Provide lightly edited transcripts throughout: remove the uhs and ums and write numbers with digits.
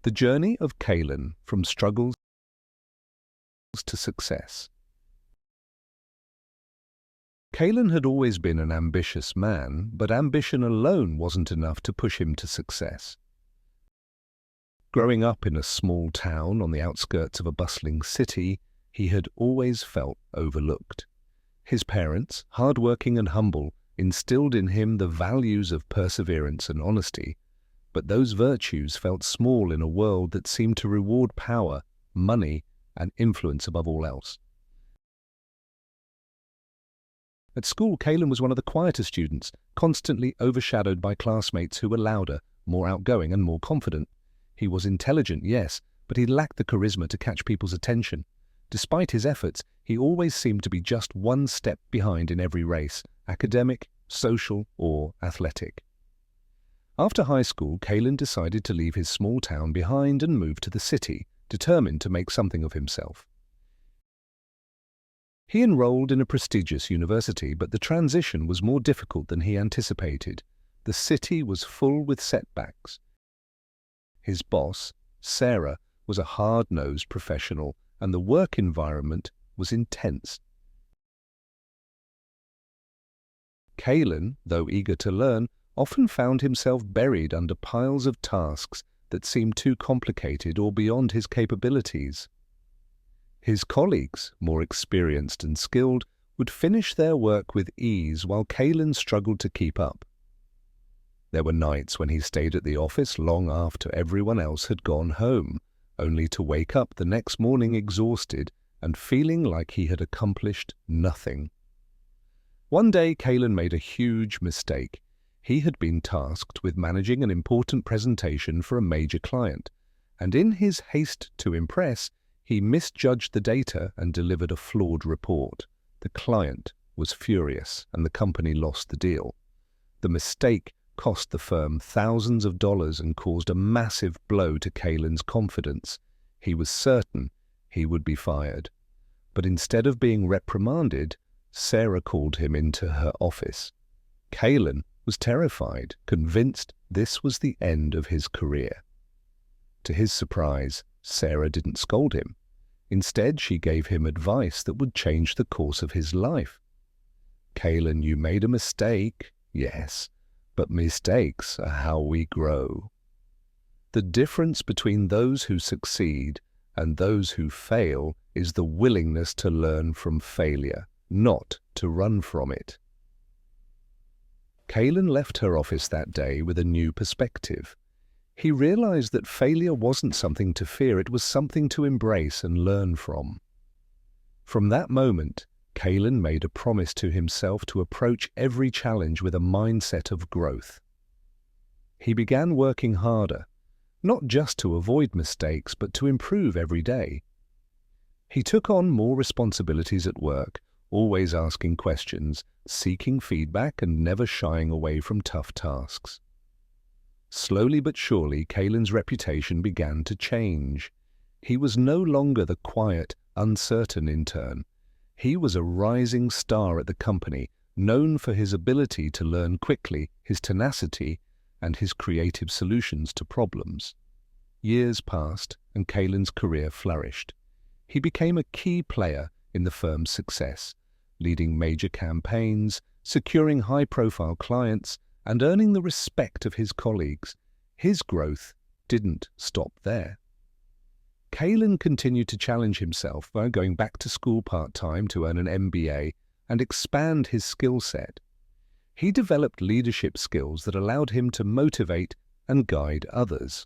The Journey of Kaelen, from struggles to success. Kaelen had always been an ambitious man, but ambition alone wasn't enough to push him to success. Growing up in a small town on the outskirts of a bustling city, he had always felt overlooked. His parents, hard-working and humble, instilled in him the values of perseverance and honesty, but those virtues felt small in a world that seemed to reward power, money, and influence above all else. At school, Kaelen was one of the quieter students, constantly overshadowed by classmates who were louder, more outgoing, and more confident. He was intelligent, yes, but he lacked the charisma to catch people's attention. Despite his efforts, he always seemed to be just one step behind in every race, academic, social, or athletic. After high school, Kaelen decided to leave his small town behind and move to the city, determined to make something of himself. He enrolled in a prestigious university, but the transition was more difficult than he anticipated. The city was full with setbacks. His boss, Sarah, was a hard-nosed professional, and the work environment was intense. Kaelen, though eager to learn, often found himself buried under piles of tasks that seemed too complicated or beyond his capabilities. His colleagues, more experienced and skilled, would finish their work with ease while Kaelen struggled to keep up. There were nights when he stayed at the office long after everyone else had gone home, only to wake up the next morning exhausted and feeling like he had accomplished nothing. One day, Kaelen made a huge mistake. He had been tasked with managing an important presentation for a major client, and in his haste to impress, he misjudged the data and delivered a flawed report. The client was furious, and the company lost the deal. The mistake cost the firm thousands of dollars and caused a massive blow to Kaelen's confidence. He was certain he would be fired. But instead of being reprimanded, Sarah called him into her office. Kaelen was terrified, convinced this was the end of his career. To his surprise, Sarah didn't scold him. Instead, she gave him advice that would change the course of his life. "Kaelen, you made a mistake, yes, but mistakes are how we grow. The difference between those who succeed and those who fail is the willingness to learn from failure, not to run from it." Kaelen left her office that day with a new perspective. He realized that failure wasn't something to fear, it was something to embrace and learn from. From that moment, Kaelen made a promise to himself to approach every challenge with a mindset of growth. He began working harder, not just to avoid mistakes, but to improve every day. He took on more responsibilities at work, always asking questions, seeking feedback, and never shying away from tough tasks. Slowly but surely, Kaelen's reputation began to change. He was no longer the quiet, uncertain intern. He was a rising star at the company, known for his ability to learn quickly, his tenacity, and his creative solutions to problems. Years passed, and Kaelen's career flourished. He became a key player in the firm's success, leading major campaigns, securing high-profile clients, and earning the respect of his colleagues. His growth didn't stop there. Kaelen continued to challenge himself by going back to school part-time to earn an MBA and expand his skill set. He developed leadership skills that allowed him to motivate and guide others.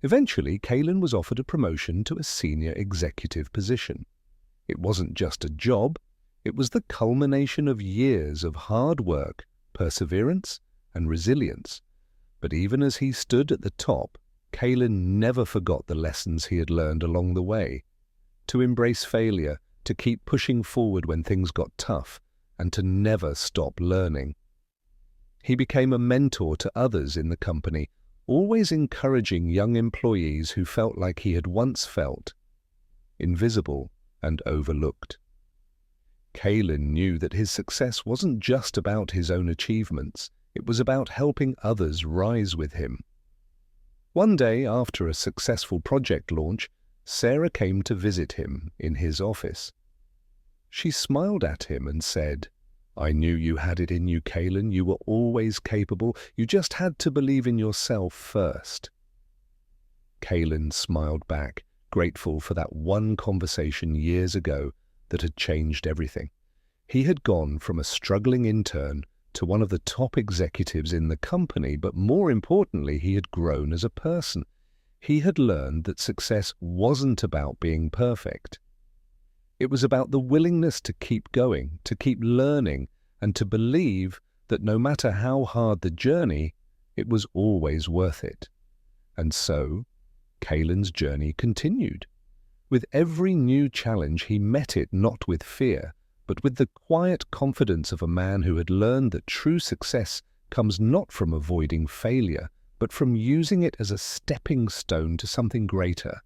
Eventually, Kaelen was offered a promotion to a senior executive position. It wasn't just a job, it was the culmination of years of hard work, perseverance, and resilience. But even as he stood at the top, Kaelen never forgot the lessons he had learned along the way. To embrace failure, to keep pushing forward when things got tough, and to never stop learning. He became a mentor to others in the company, always encouraging young employees who felt like he had once felt, invisible and overlooked. Kaelen knew that his success wasn't just about his own achievements, it was about helping others rise with him. One day, after a successful project launch, Sarah came to visit him in his office. She smiled at him and said, "I knew you had it in you, Kaelen. You were always capable. You just had to believe in yourself first." Kaelen smiled back, grateful for that one conversation years ago that had changed everything. He had gone from a struggling intern to one of the top executives in the company, but more importantly, he had grown as a person. He had learned that success wasn't about being perfect. It was about the willingness to keep going, to keep learning, and to believe that no matter how hard the journey, it was always worth it. And so, Kaelen's journey continued. With every new challenge, he met it not with fear, but with the quiet confidence of a man who had learned that true success comes not from avoiding failure, but from using it as a stepping stone to something greater.